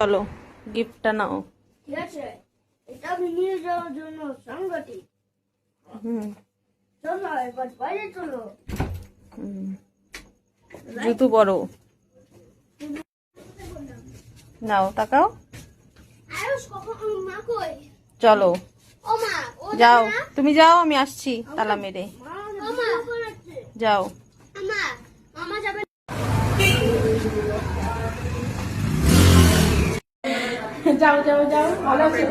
চলো গিফটটা নাও। ঠিক আছে, এটা আমি নিয়ে যাওয়ার জন্য সাংঘাতিক। চলো এবার বাইরে চলো। জুতো বড় নাও, তাকাও। আয়ুষ কখন মা কই? চলো ও মা, ও যাও, না? তুমি যাও, আমি আসছি তালা মেরে। ও মা, যাও। মা, মামা যাবে। যাও যাও যাও, ভালো আছে।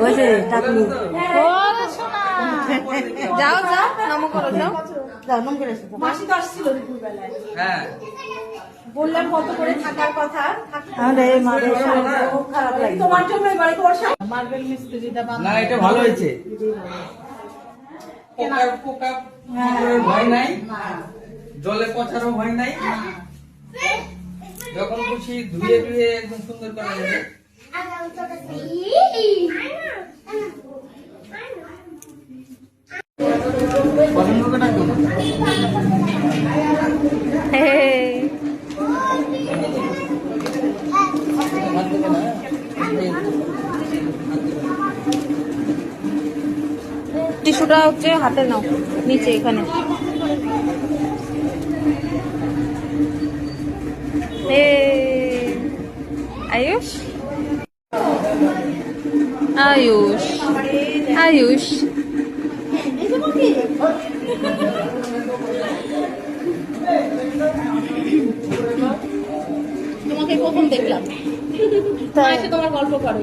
যাও যাও, নম করো, যাও যাও, নম করে এসো। মাসি তো আসছিল দুপুরবেলায়, হ্যাঁ বললাম কত করে থাকার কথা। খুব খারাপ লাগে। তোমার জন্য এবারে তোমার মার্বেল মিস্ত্রিটা না, এটা ভালো হয়েছে। পোকা পোকা মাকড়ের ভয় নাই, জলে পচারও ভয় নাই। যখন খুশি ধুয়ে ধুয়ে একদম সুন্দর করা যাবে। পছন্দ করে ডাকবো না। টিস্যুটা হচ্ছে হাতে নাও, নিচে এখানে। আয়ুষ আয়ুষ আয়ুষ, তোমাকে প্রথম দেখলাম, এসে তোমার গল্প করে।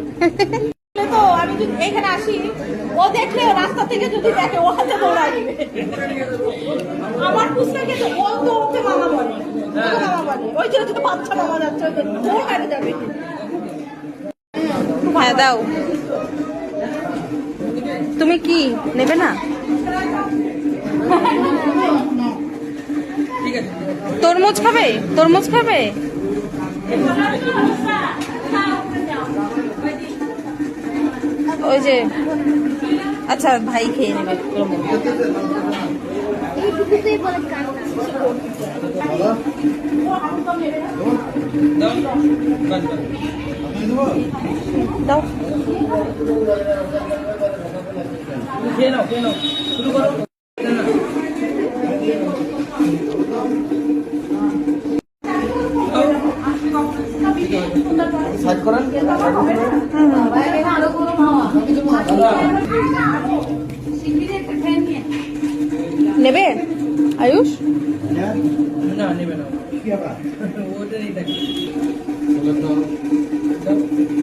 তো আমি যদি এখানে আসি, ও দেখলে রাস্তা থেকে যদি দেখে ও হাতে দৌড়াবে। আমার পুষলাকে তো ও তো ওকে মামা বলে, মামা বলে। ওই যে ওদিকে বাচ্চা মামা যাচ্ছে, ওই জন্য ও কাটে যাবে। হ্যাঁ দাও। তুমি কি নেবে না? ঠিক আছে, তরমুজ খাবে? তরমুজ খাবে? ওই যে, আচ্ছা ভাই খেয়ে নেবে তরমুজ। এইটুকুতেই বলে কান্না। দাও বাস বাস। দাও। খেয়ে নাও, খেয়ে নাও, শুরু করো। সাইড করেন। নেবে আয়ুষ? না নেবে না, ওটা নেই থাকে।